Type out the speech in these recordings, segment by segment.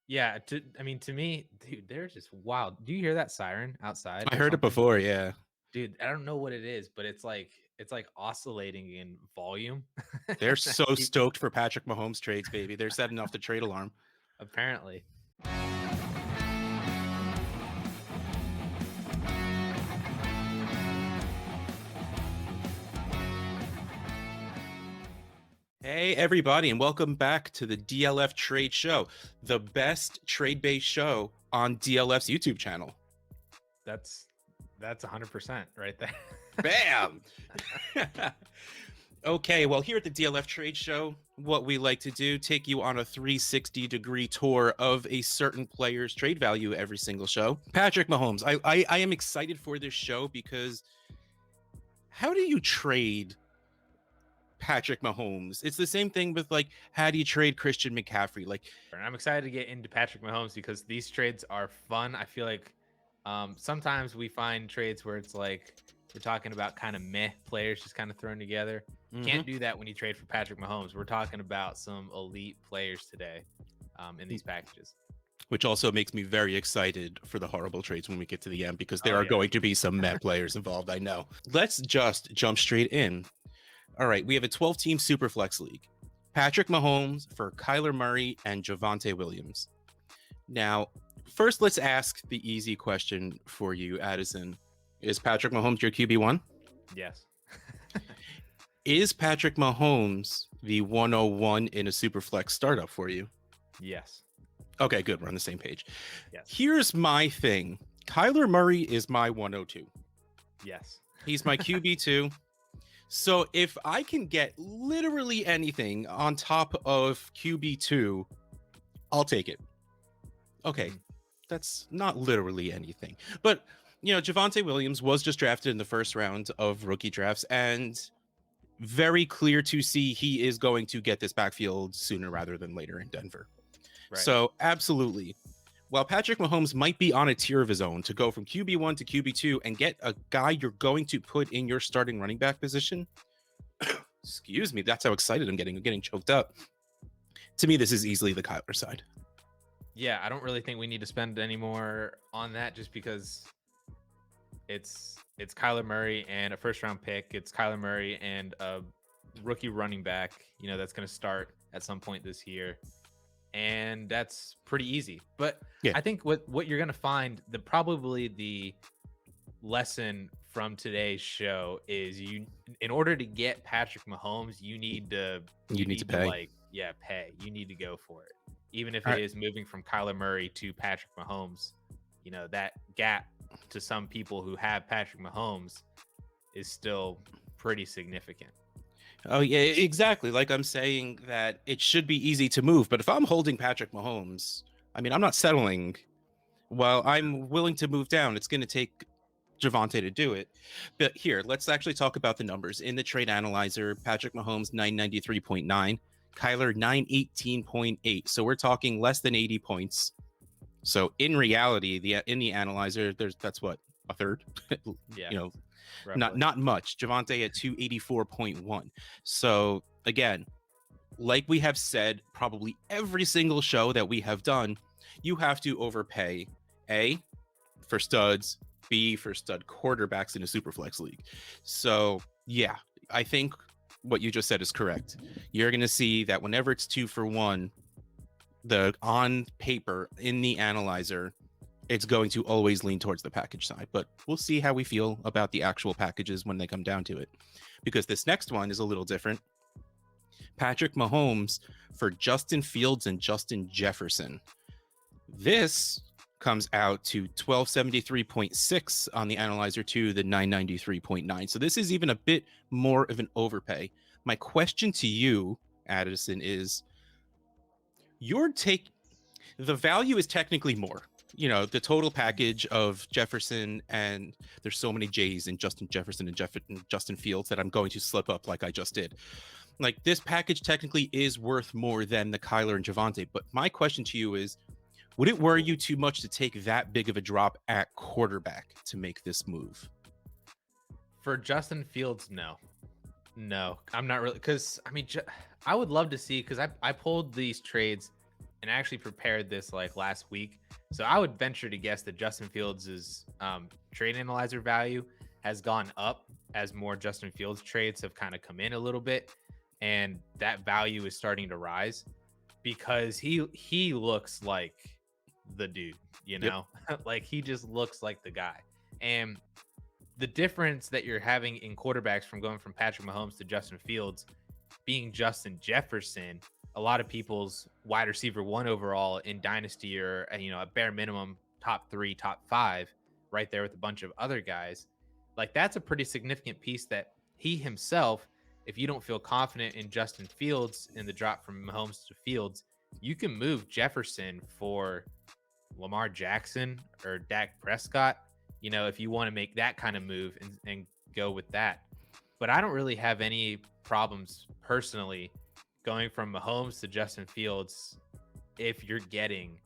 Yeah, to me, dude, they're just wild. Do you hear that siren outside I or heard it something? before, yeah. Dude, I don't know what it is, but it's like oscillating in volume. They're I so keep stoked for Patrick Mahomes trades, baby. They're setting off the trade alarm. apparently. Hey, everybody, and welcome back to the DLF Trade Show, the best trade-based show on DLF's YouTube channel. That's 100% right there. Bam! Okay, well, here at the DLF Trade Show, what we like to do, take you on a 360-degree tour of a certain player's trade value every single show. Patrick Mahomes. I am excited for this show because how do you trade Patrick Mahomes? It's the same thing with, like, how do you trade Christian McCaffrey? Like, And I'm excited to get into Patrick Mahomes because these trades are fun. I feel like sometimes we find trades where it's like we're talking about kind of meh players just kind of thrown together. mhm. Can't do that when you trade for Patrick Mahomes. We're talking about some elite players today in these packages. Which also makes me very excited for the horrible trades when we get to the end, because there Oh are yeah, going to be some meh players involved, I know. Let's just jump straight in. All right, we have a 12-team Superflex League. Patrick Mahomes for Kyler Murray and Javonte Williams. Now, first, let's ask the easy question for you, Addison. Is Patrick Mahomes your QB1? yes, Is Patrick Mahomes the 101 in a Superflex startup for you? yes, Okay, good. We're on the same page. yes, Here's my thing. Kyler Murray is my 102. yes. He's my QB2. So if I can get literally anything on top of QB2, I'll take it. Okay, that's not literally anything. But, you know, Javonte Williams was just drafted in the first round of rookie drafts, and very clear to see he is going to get this backfield sooner rather than later in Denver. Right. So, absolutely. While Patrick Mahomes might be on a tier of his own to go from QB1 to QB2 and get a guy you're going to put in your starting running back position, excuse me, that's how excited I'm getting choked up. To me, this is easily the Kyler side. Yeah, I don't really think we need to spend any more on that just because it's Kyler Murray and a first round pick. It's Kyler Murray and a rookie running back, that's going to start at some point this year. And that's pretty easy. But Yeah. I think what you're going to find, probably the lesson from today's show is in order to get Patrick Mahomes, you need to pay. pay. You need to go for it. Even if All it right. is moving from Kyler Murray to Patrick Mahomes, that gap to some people who have Patrick Mahomes is still pretty significant. Oh, yeah, exactly. Like I'm saying that it should be easy to move, but if I'm holding Patrick Mahomes, I mean, I'm not settling. While I'm willing to move down, it's going to take Javonte to do it. But here, let's actually talk about the numbers. In the trade analyzer, Patrick Mahomes 993.9, Kyler 918.8. So we're talking less than 80 points. So in reality, in the analyzer, that's what, a third? Yeah. Not much. Javonte at 284.1. So again, like we have said, probably every single show that we have done, you have to overpay A, for studs, B, for stud quarterbacks in a Superflex league. So yeah, I think what you just said is correct. You're going to see that whenever it's 2 for 1, the on paper in the analyzer, it's going to always lean towards the package side. But we'll see how we feel about the actual packages when they come down to it, because this next one is a little different. Patrick Mahomes for Justin Fields and Justin Jefferson. This comes out to 1273.6 on the analyzer to the 993.9. So this is even a bit more of an overpay. My question to you, Addison, is the value is technically more. The total package of Jefferson, and there's so many J's in Justin Jefferson and Justin Fields that I'm going to slip up like I just did. Like, this package technically is worth more than the Kyler and Javonte. But my question to you is, would it worry you too much to take that big of a drop at quarterback to make this move? For Justin Fields, no, I'm not really, because I mean, I would love to see, because I pulled these trades and I actually prepared this like last week. So I would venture to guess that Justin Fields' trade analyzer value has gone up as more Justin Fields trades have kind of come in a little bit, and that value is starting to rise because he looks like the dude, you Yep. know, like he just looks like the guy. And the difference that you're having in quarterbacks from going from Patrick Mahomes to Justin Fields being Justin Jefferson, a lot of people's wide receiver one overall in Dynasty or, a bare minimum top 3, top 5, right there with a bunch of other guys. Like that's a pretty significant piece that he himself, if you don't feel confident in Justin Fields in the drop from Mahomes to Fields, you can move Jefferson for Lamar Jackson or Dak Prescott, if you want to make that kind of move and go with that. But I don't really have any problems personally going from Mahomes to Justin Fields if you're getting,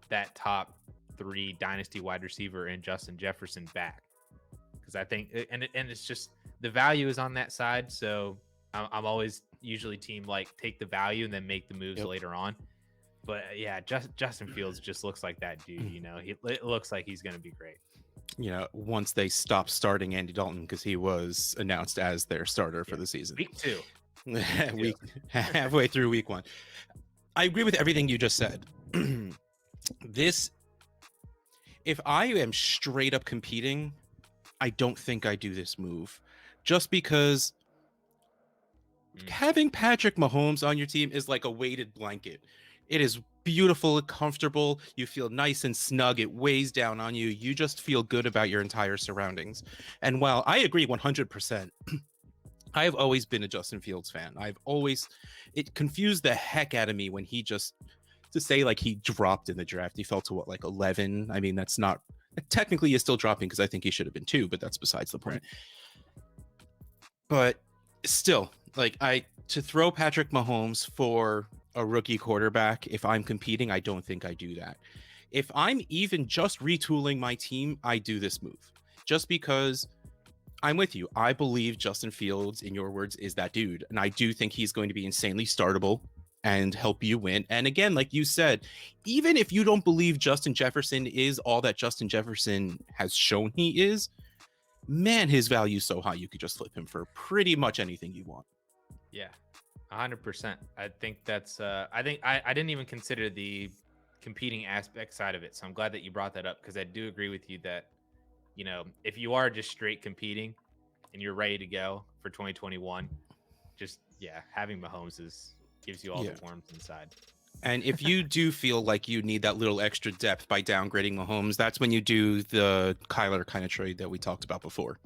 that top 3 dynasty wide receiver in Justin Jefferson back. Because I think, and it's just the value is on that side. So I'm always usually team like take the value and then make the moves later on. But yeah, Justin Fields just looks like that dude. It looks like he's going to be great. Once they stop starting Andy Dalton, because he was announced as their starter for the season. Week 2. Halfway through week 1. I agree with everything you just said. If I am straight up competing, I don't think I do this move. Just because having Patrick Mahomes on your team is like a weighted blanket. It is beautiful and comfortable. You feel nice and snug. It weighs down on you. You just feel good about your entire surroundings. And while I agree 100%, I have always been a Justin Fields fan. It confused the heck out of me when he just, to say like he dropped in the draft. He fell to what, like 11? I mean, that's not, technically is still dropping because I think he should have been 2, but that's besides the point. But still, like to throw Patrick Mahomes for a rookie quarterback, if I'm competing, I don't think I do that. If I'm even just retooling my team, I do this move. Just because I'm with you. I believe Justin Fields, in your words, is that dude. And I do think he's going to be insanely startable and help you win. And again, like you said, even if you don't believe Justin Jefferson is all that Justin Jefferson has shown he is, man, his value is so high you could just flip him for pretty much anything you want. Yeah, 100%. I think that's I didn't even consider the competing aspect side of it. So I'm glad that you brought that up because I do agree with you that, if you are just straight competing and you're ready to go for 2021, just having Mahomes gives you all the warmth inside. And if you do feel like you need that little extra depth by downgrading Mahomes, that's when you do the Kyler kind of trade that we talked about before.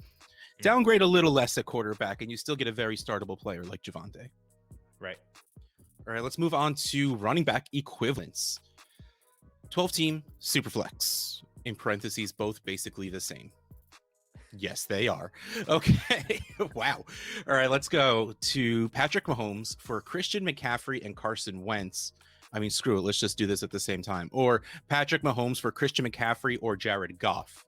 Downgrade a little less at quarterback, and you still get a very startable player like Javonte. Right. All right, let's move on to running back equivalents. 12-team Superflex. In parentheses, both basically the same. Yes, they are. Okay. Wow. All right, let's go to Patrick Mahomes for Christian McCaffrey and Carson Wentz. I mean, screw it. Let's just do this at the same time. Or Patrick Mahomes for Christian McCaffrey or Jared Goff.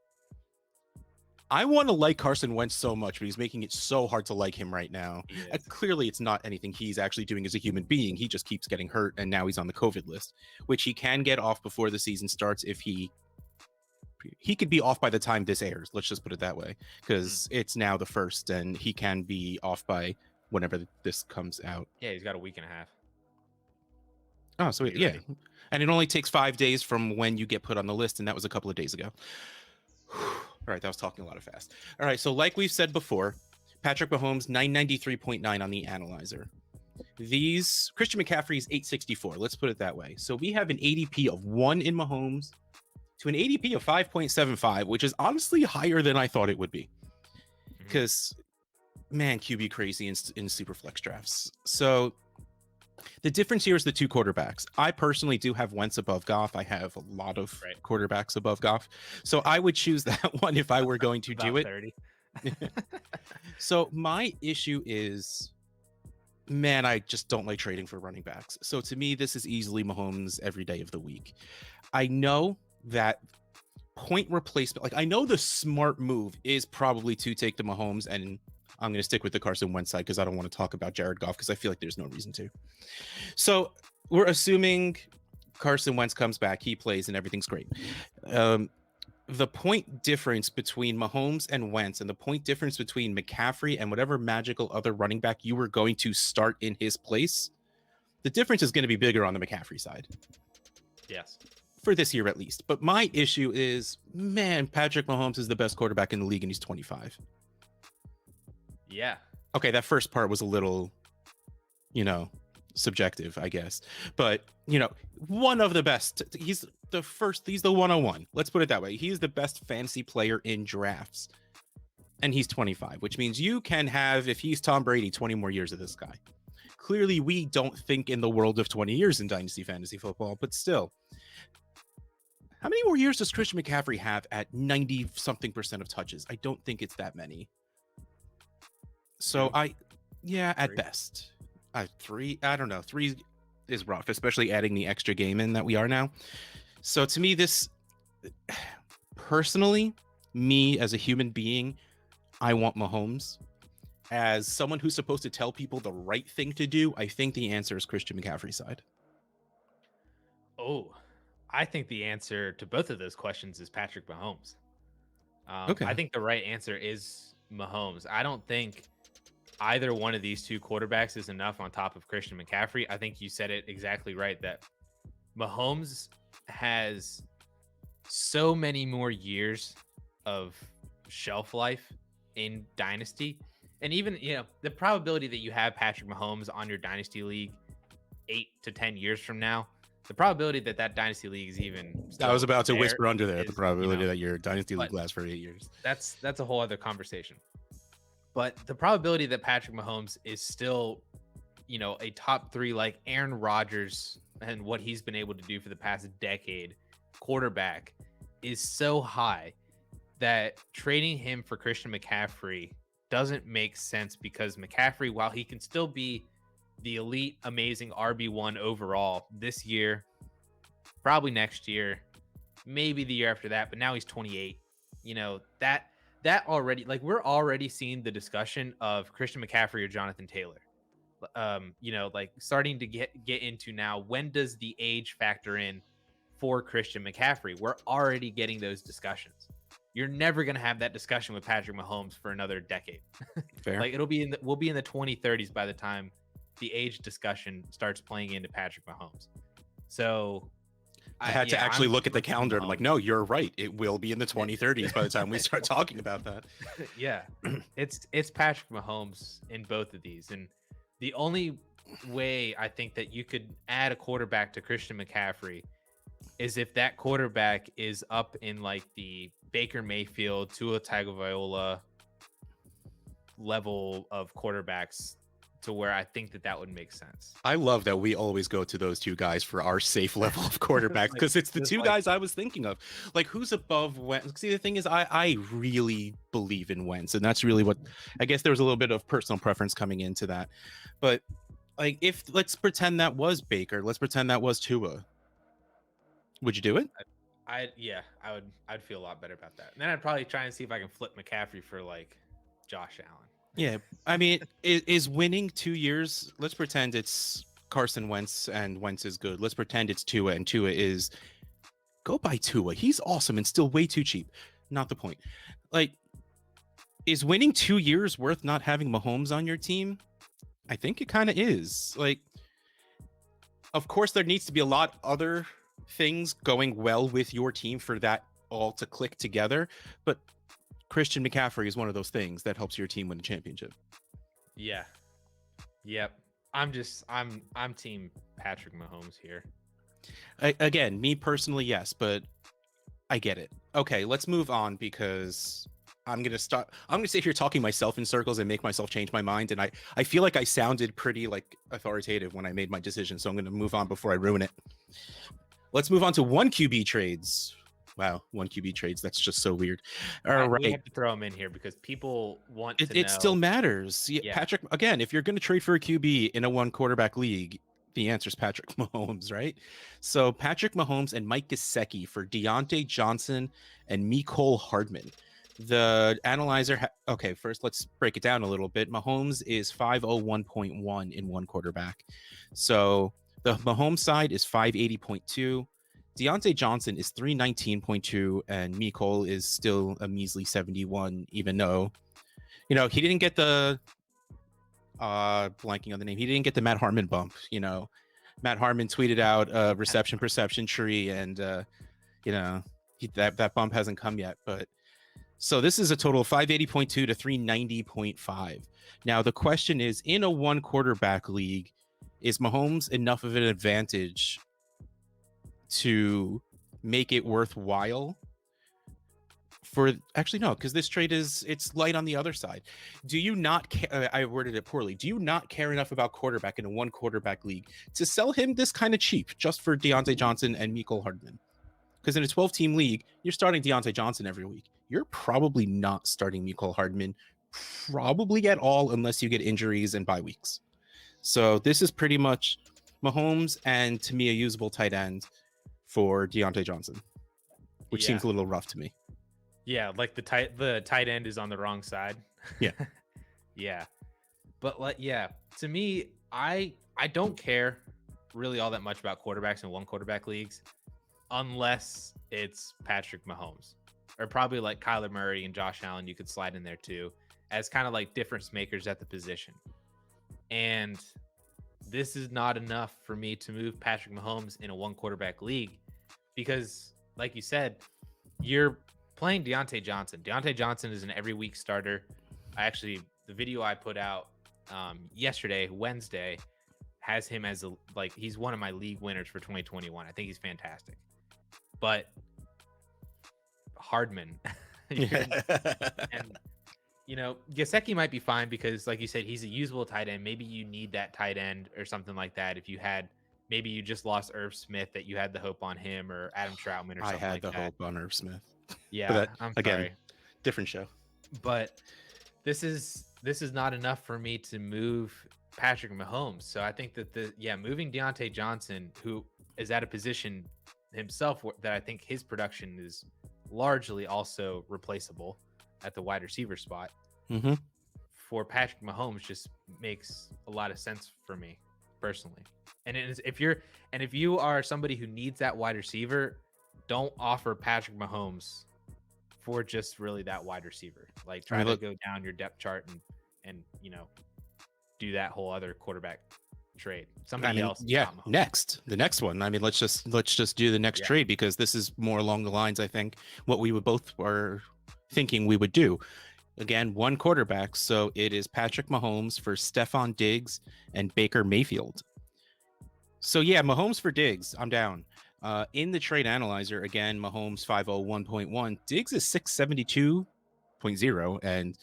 I want to like Carson Wentz so much, but he's making it so hard to like him right now. Clearly, it's not anything he's actually doing as a human being. He just keeps getting hurt, and now he's on the COVID list, which he can get off before the season starts if he could be off by the time this airs. Let's just put it that way, because it's now the 1st, and he can be off by whenever this comes out. Yeah, he's got a week and a half. Oh, so yeah. And it only takes 5 days from when you get put on the list, and that was a couple of days ago. All right, that was talking a lot of fast. All right, so like we've said before, Patrick Mahomes, 993.9 on the analyzer. Christian McCaffrey's 864, let's put it that way. So we have an ADP of 1 in Mahomes to an ADP of 5.75, which is honestly higher than I thought it would be. Because, man, QB crazy in Superflex drafts. So the difference here is the 2 quarterbacks. I personally do have Wentz above Goff. I have a lot of quarterbacks above Goff. So I would choose that one if I were going to do it. 30. So my issue is, man, I just don't like trading for running backs. So to me, this is easily Mahomes every day of the week. I know that point replacement, like I know the smart move is probably to take the Mahomes, and I'm going to stick with the Carson Wentz side because I don't want to talk about Jared Goff because I feel like there's no reason to. So we're assuming Carson Wentz comes back, he plays, and everything's great. The point difference between Mahomes and Wentz and the point difference between McCaffrey and whatever magical other running back you were going to start in his place, the difference is going to be bigger on the McCaffrey side. Yes. For this year at least. But my issue is, man, Patrick Mahomes is the best quarterback in the league and he's 25. Yeah. Okay, that first part was a little, subjective, I guess. But, one of the best. He's the 101. Let's put it that way. He's the best fantasy player in drafts. And he's 25, which means you can have, if he's Tom Brady, 20 more years of this guy. Clearly, we don't think in the world of 20 years in Dynasty Fantasy Football, but still. How many more years does Christian McCaffrey have at 90-something% of touches? I don't think it's that many. So at best. 3, I don't know. 3 is rough, especially adding the extra game in that we are now. So to me, this, personally, me as a human being, I want Mahomes. As someone who's supposed to tell people the right thing to do, I think the answer is Christian McCaffrey's side. Oh, I think the answer to both of those questions is Patrick Mahomes. Okay. I think the right answer is Mahomes. I don't think either one of these two quarterbacks is enough on top of Christian McCaffrey. I think you said it exactly right, that Mahomes has so many more years of shelf life in Dynasty. And even, the probability that you have Patrick Mahomes on your Dynasty league 8 to 10 years from now, the probability that Dynasty league is even... I was about to whisper under there, the probability that your Dynasty league lasts for 8 years. That's a whole other conversation. But the probability that Patrick Mahomes is still, a top 3, like Aaron Rodgers and what he's been able to do for the past decade quarterback is so high that trading him for Christian McCaffrey doesn't make sense, because McCaffrey, while he can still be the elite, amazing RB1 overall this year, probably next year, maybe the year after that, but now he's 28. That already, like, we're already seeing the discussion of Christian McCaffrey or Jonathan Taylor. Like starting to get into now, when does the age factor in for Christian McCaffrey? We're already getting those discussions. You're never going to have that discussion with Patrick Mahomes for another decade. Fair. Like, we'll be in the 2030s by the time the age discussion starts playing into Patrick Mahomes. So I had to actually look at the calendar and I'm like, no, you're right. It will be in the 2030s by the time we start talking about that. Yeah, it's Patrick Mahomes in both of these. And the only way I think that you could add a quarterback to Christian McCaffrey is if that quarterback is up in like the Baker Mayfield, Tua Tagovailoa level of quarterbacks, to where I think that would make sense. I love that we always go to those two guys for our safe level of quarterbacks, because it's the two guys I was thinking of. Like, who's above Wentz? See, the thing is, I really believe in Wentz, and that's really what, I guess there was a little bit of personal preference coming into that. But like, if let's pretend that was Baker, let's pretend that was Tua. Would you do it? I'd feel a lot better about that. And then I'd probably try and see if I can flip McCaffrey for like Josh Allen. Yeah, I mean, is winning 2 years? Let's pretend it's Carson Wentz and Wentz is good. Let's pretend it's Tua and Tua is... Go buy Tua. He's awesome and still way too cheap. Not the point. Like, is winning 2 years worth not having Mahomes on your team? I think it kind of is. Like, of course, there needs to be a lot other things going well with your team for that all to click together, but Christian McCaffrey is one of those things that helps your team win a championship. Yeah. Yep. I'm team Patrick Mahomes here. Again, me personally, yes, but I get it. Okay, let's move on, because I'm gonna sit here talking myself in circles and make myself change my mind, and I feel like I sounded pretty like authoritative when I made my decision, so I'm gonna move on before I ruin it. Let's move on to 1 QB trades. Wow, 1 QB trades. That's just so weird. All right. We have to throw them in here because people want to know. It still matters. Yeah. Patrick, again, if you're going to trade for a QB in a 1 quarterback league, the answer is Patrick Mahomes, right? So Patrick Mahomes and Mike Gesicki for Deontay Johnson and Mecole Hardman. The analyzer... okay, first let's break it down a little bit. Mahomes is 501.1 in 1 quarterback. So The Mahomes side is 580.2. Deontay Johnson is 319.2, and Mecole is still a measly 71, even though, he didn't get the blanking on the name. He didn't get the Matt Harmon bump. Matt Harmon tweeted out a reception perception tree, and that bump hasn't come yet. But so this is a total of 580.2 to 390.5. Now the question is, in a one quarterback league, is Mahomes enough of an advantage to make it worthwhile? Actually, no, because this trade it's light on the other side. Do you not care? I worded it poorly. Do you not care enough about quarterback in a one quarterback league to sell him this kind of cheap just for Deontay Johnson and Mecole Hardman? Because in a 12-team league, you're starting Deontay Johnson every week. You're probably not starting Mecole Hardman probably at all unless you get injuries and bye weeks. So this is pretty much Mahomes and, to me, a usable tight end for Deontay Johnson, which seems a little rough to me. Yeah, like the tight end is on the wrong side. Yeah. Yeah. But to me, I don't care really all that much about quarterbacks in one quarterback leagues unless it's Patrick Mahomes, or probably like Kyler Murray and Josh Allen. You could slide in there too as kind of like difference makers at the position. And this is not enough for me to move Patrick Mahomes in a one quarterback league because, like you said, you're playing Deontay Johnson. Deontay Johnson is an every week starter. The video I put out yesterday, Wednesday, has him as he's one of my league winners for 2021. I think he's fantastic. But Hardman, and Gesicki might be fine because, like you said, he's a usable tight end. Maybe you need that tight end or something like that. If you had, maybe you just lost Irv Smith, that you had the hope on him, or Adam Troutman or something like that. I had the hope on Irv Smith. Yeah, I'm sorry. Different show. But this is not enough for me to move Patrick Mahomes. So I think that moving Deontay Johnson, who is at a position himself that I think his production is largely also replaceable at the wide receiver spot, for Patrick Mahomes just makes a lot of sense for me personally. And if you are somebody who needs that wide receiver, don't offer Patrick Mahomes for just really that wide receiver. Like, try to go down your depth chart and do that whole other quarterback trade. Somebody else. Yeah. The next one. Let's just do the next trade, because this is more along the lines, I think, what we would both are thinking we would do. Again, one quarterback. So it is Patrick Mahomes for Stephon Diggs and Baker Mayfield. So yeah, Mahomes for Diggs. I'm down. In the trade analyzer, again, Mahomes 501.1, Diggs is 672.0, and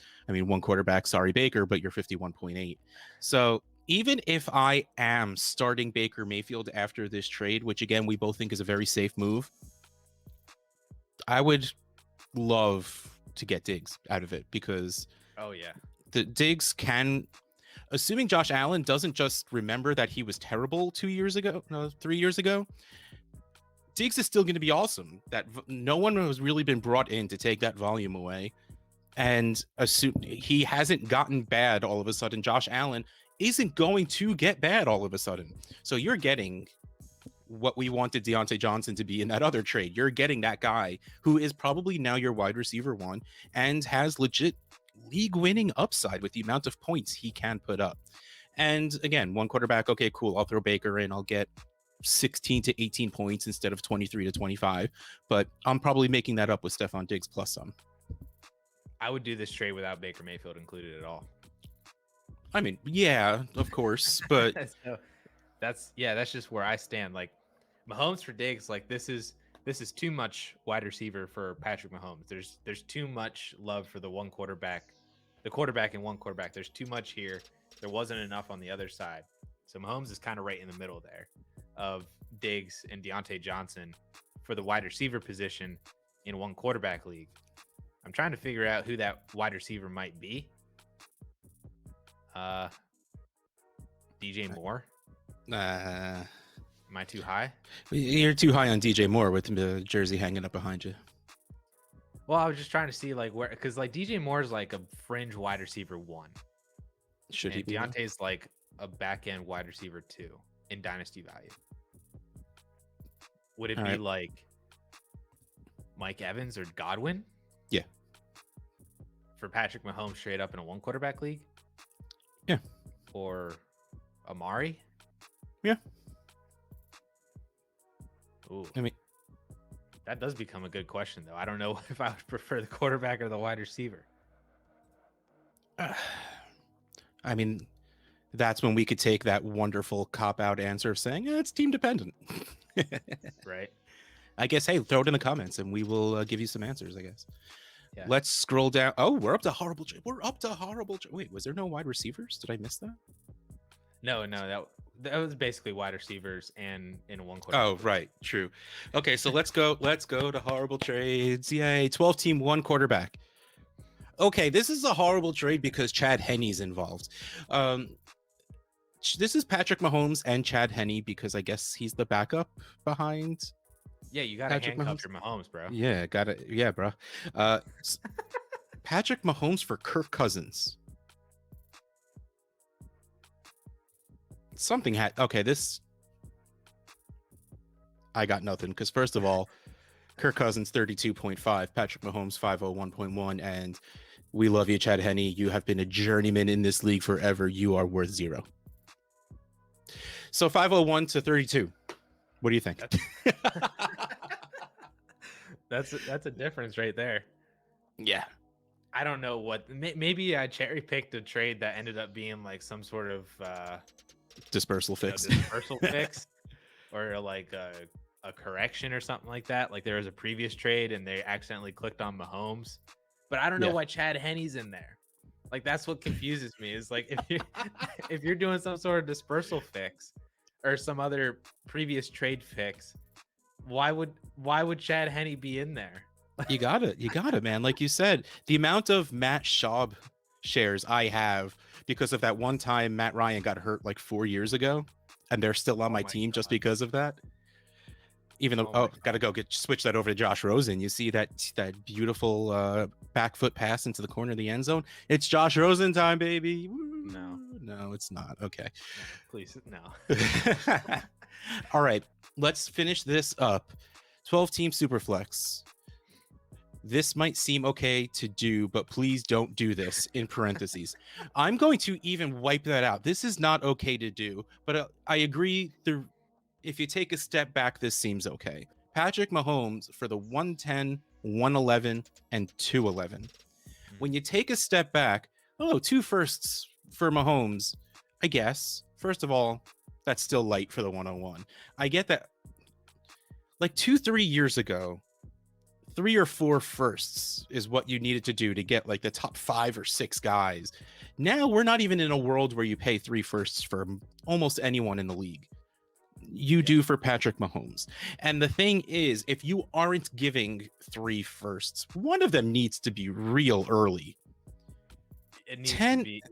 one quarterback, sorry Baker, but you're 51.8. So even if I am starting Baker Mayfield after this trade, which again we both think is a very safe move, I would love to get Diggs out of it, because the Diggs can, assuming Josh Allen doesn't just remember that he was terrible 3 years ago, Diggs is still going to be awesome. That no one has really been brought in to take that volume away, and he hasn't gotten bad all of a sudden. Josh Allen isn't going to get bad all of a sudden. So you're getting what we wanted Deontay Johnson to be in that other trade. You're getting that guy who is probably now your wide receiver one and has legit league winning upside with the amount of points he can put up. And again, one quarterback. Okay, cool. I'll throw Baker in. I'll get 16 to 18 points instead of 23 to 25, but I'm probably making that up with Stephon Diggs plus some. I would do this trade without Baker Mayfield included at all. Yeah, of course, but that's just where I stand. Like, Mahomes for Diggs, like this is too much wide receiver for Patrick Mahomes. There's too much love for the quarterback and one quarterback. There's too much here. There wasn't enough on the other side. So Mahomes is kind of right in the middle there of Diggs and Deontay Johnson for the wide receiver position in one quarterback league. I'm trying to figure out who that wide receiver might be. DJ Moore. Am I too high? You're too high on DJ Moore with the jersey hanging up behind you. Well, I was just trying to see where, because DJ Moore is like a fringe wide receiver one. Should he be? Deontay's like a back end wide receiver two. in Dynasty value? Would it All be right. like Mike Evans or Godwin? Yeah. For Patrick Mahomes straight up in a one quarterback league? Yeah. Or Amari? Yeah. Ooh. I mean, that does become a good question, though. I don't know if I would prefer the quarterback or the wide receiver. I mean, that's when we could take that wonderful cop-out answer of saying, it's team dependent. Right. I guess, hey, throw it in the comments and we will give you some answers, I guess. Yeah. Let's scroll down. Oh, we're up to horrible. Wait, was there no wide receivers? Did I miss that? No, that was basically wide receivers and in one quarterback. Oh, right. True. Okay, so let's go to horrible trades. Yay. 12-team, one quarterback. Okay, this is a horrible trade because Chad Henne's involved. This is Patrick Mahomes and Chad Henne because I guess he's the backup behind. Yeah, you got to handcuff your Mahomes, bro. Yeah, got it. Yeah, bro. Patrick Mahomes for Kirk Cousins. Something had... Okay, this... I got nothing because first of all, Kirk Cousins 32.5, Patrick Mahomes 501.1, and we love you, Chad Henne. You have been a journeyman in this league forever. You are worth 0. So 501 to 32. What do you think? That's a difference right there. Yeah. I don't know what. Maybe I cherry picked a trade that ended up being like some sort of dispersal fix. Dispersal fix, or like a correction or something like that. Like there was a previous trade and they accidentally clicked on Mahomes, but I don't know why Chad Henne's in there. Like that's what confuses me. Is like if you're doing some sort of dispersal fix or some other previous trade fix, why would Chad Henne be in there? You got it, man. Like you said, the amount of Matt Schaub shares I have because of that one time Matt Ryan got hurt like 4 years ago, and they're still on my team just because of that. Even though, gotta go switch that over to Josh Rosen. You see that beautiful back foot pass into the corner of the end zone. It's Josh Rosen time, baby. No, it's not. Okay, no, please, no. All right, let's finish this up. 12-team Superflex. This might seem okay to do, but please don't do this, in parentheses. I'm going to even wipe that out. This is not okay to do, but I agree. If you take a step back, this seems okay. Patrick Mahomes for the 110, 111, and 211. When you take a step back, 2 firsts for Mahomes, I guess. First of all, that's still light for the 101. I get that. Like 2-3 years ago, 3 or 4 firsts is what you needed to do to get like the top 5 or 6 guys. Now we're not even in a world where you pay 3 firsts for almost anyone in the league. You do for Patrick Mahomes. And the thing is, if you aren't giving 3 firsts, one of them needs to be real early. It needs to be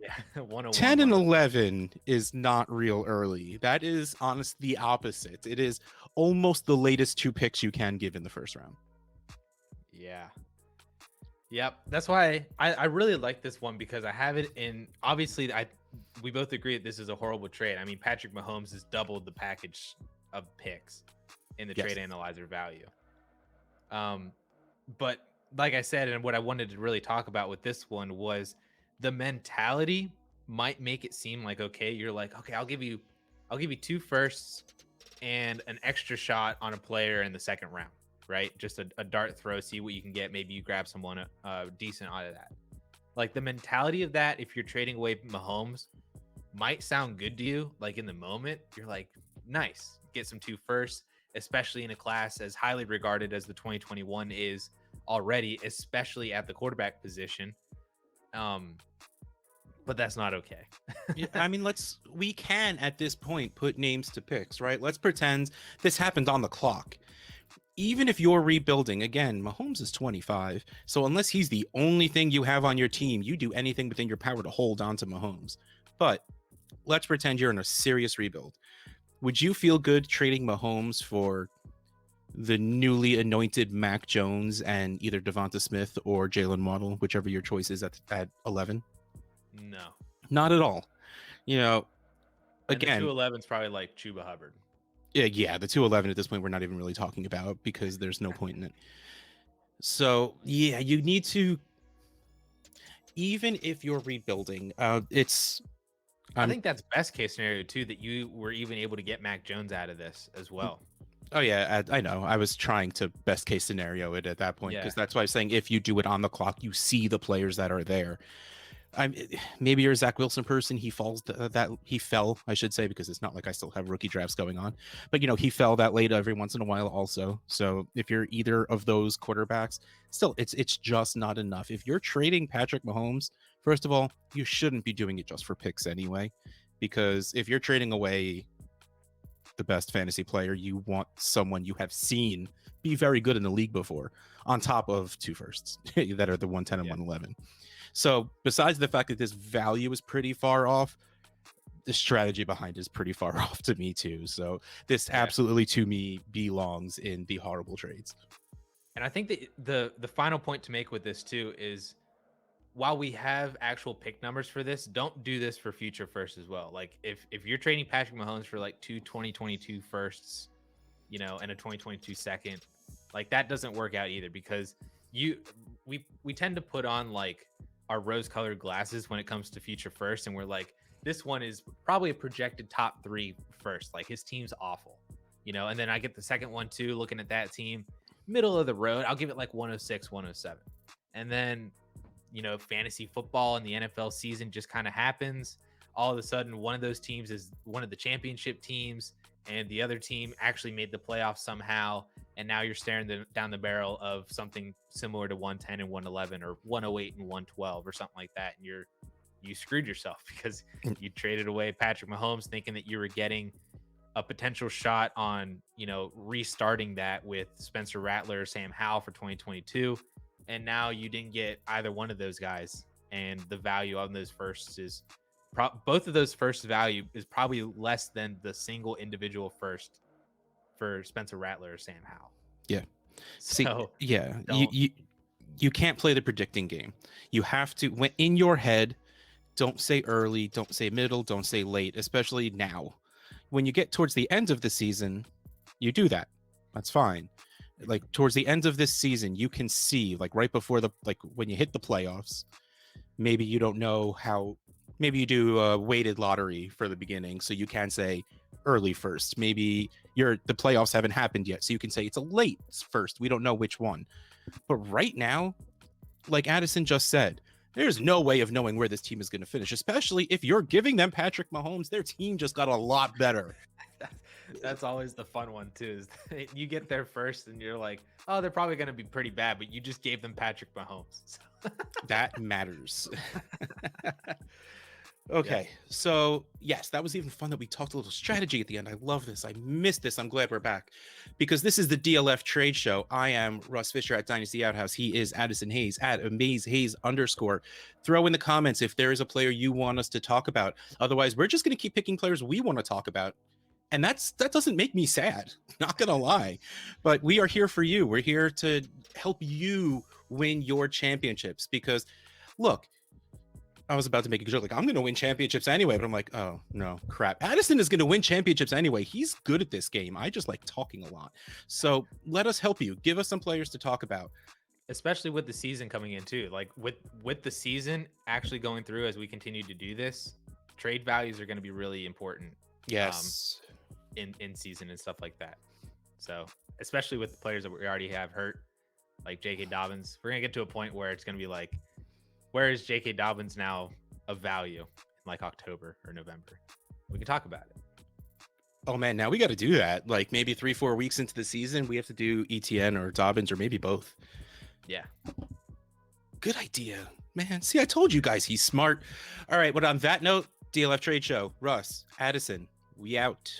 10 and 11 is not real early. That is honestly the opposite. It is almost the latest 2 picks you can give in the first round. Yeah. Yep. That's why I really like this one because I have it in. Obviously, we both agree that this is a horrible trade. I mean, Patrick Mahomes has doubled the package of picks in the trade analyzer value. But like I said, and what I wanted to really talk about with this one was the mentality might make it seem like, okay, you're like, okay, I'll give you 2 firsts and an extra shot on a player in the second round. Right? Just a dart throw, see what you can get. Maybe you grab someone decent out of that. Like the mentality of that, if you're trading away Mahomes, might sound good to you. Like in the moment, you're like, nice, get some 2 firsts, especially in a class as highly regarded as the 2021 is already, especially at the quarterback position. But that's not okay. Yeah, I mean, we can at this point put names to picks, right? Let's pretend this happened on the clock. Even if you're rebuilding, again, Mahomes is 25. So unless he's the only thing you have on your team, you do anything within your power to hold on to Mahomes. But let's pretend you're in a serious rebuild. Would you feel good trading Mahomes for the newly anointed Mac Jones and either Devonta Smith or Jalen Waddle, whichever your choice is at 11? No. Not at all. You know, And the again, 211 is probably like Chuba Hubbard. yeah, the 211 at this point we're not even really talking about because there's no point in it. So yeah, you need to, even if you're rebuilding, I think that's best case scenario too, that you were even able to get Mac Jones out of this as well. Oh yeah, I know. I was trying to best case scenario it at that point because Yeah. that's why I'm saying if you do it on the clock, you see the players that are there. I'm maybe you're a Zach Wilson person. He fell, I should say, because it's not like I still have rookie drafts going on. But he fell that late every once in a while also. So if you're either of those quarterbacks, still it's just not enough. If you're trading Patrick Mahomes, first of all, you shouldn't be doing it just for picks anyway, because if you're trading away the best fantasy player, you want someone you have seen be very good in the league before, on top of 2 firsts that are the 110 and 111. So besides the fact that this value is pretty far off, the strategy behind it is pretty far off to me too. So this absolutely to me belongs in the horrible trades. And I think that the final point to make with this too is, while we have actual pick numbers for this, don't do this for future firsts as well. Like if you're trading Patrick Mahomes for like 2 2022 firsts, and a 2022 second, like that doesn't work out either, because we tend to put on like our rose-colored glasses when it comes to future first, and we're like, this one is probably a projected top 3 first. Like his team's awful, and then I get the second one too, looking at that team, middle of the road. I'll give it like 106, 107. And then fantasy football and the NFL season just kind of happens. All of a sudden, one of those teams is one of the championship teams, and the other team actually made the playoffs somehow. And now you're staring down the barrel of something similar to 110 and 111 or 108 and 112 or something like that. And you screwed yourself because you traded away Patrick Mahomes thinking that you were getting a potential shot on, restarting that with Spencer Rattler, Sam Howell for 2022. And now you didn't get either one of those guys, and the value on those firsts is both of those first value is probably less than the single individual first for Spencer Rattler or Sam Howell. Yeah. See, so yeah, you can't play the predicting game. You have to, when in your head, don't say early, don't say middle, don't say late, especially now. When you get towards the end of the season, you do that. That's fine. Like towards the end of this season, you can see, like right before when you hit the playoffs, maybe you don't know how, maybe you do a weighted lottery for the beginning, so you can say early first. Maybe the playoffs haven't happened yet, so you can say it's a late first. We don't know which one. But right now, like Addison just said, there's no way of knowing where this team is going to finish, especially if you're giving them Patrick Mahomes. Their team just got a lot better. That's always the fun one too, is you get there first and you're like, oh, they're probably going to be pretty bad, but you just gave them Patrick Mahomes. That matters. Okay, so yes, that was even fun that we talked a little strategy at the end. I love this. I missed this. I'm glad we're back, because this is the DLF Trade Show. I am Russ Fisher at Dynasty Outhouse. He is Addison Hayes at AmazeHayes_. Throw in the comments if there is a player you want us to talk about. Otherwise, we're just going to keep picking players we want to talk about. And that doesn't make me sad, not gonna lie. But we are here for you. We're here to help you win your championships, because look, I was about to make a joke like I'm gonna win championships anyway, but I'm like, oh no, crap. Addison is gonna win championships anyway. He's good at this game. I just like talking a lot. So let us help you. Give us some players to talk about. Especially with the season coming in too. Like with the season actually going through as we continue to do this, trade values are going to be really important. Yes. In season and stuff like that. So especially with the players that we already have hurt, like J.K. Dobbins, we're gonna get to a point where it's gonna be like, where is J.K. Dobbins now of value in like October or November? We can talk about it. Oh man, now we got to do that. Like maybe 3-4 weeks into the season, we have to do ETN or Dobbins or maybe both. Yeah. Good idea, man. See, I told you guys he's smart. All right, but on that note, DLF Trade Show, Russ, Addison, we out.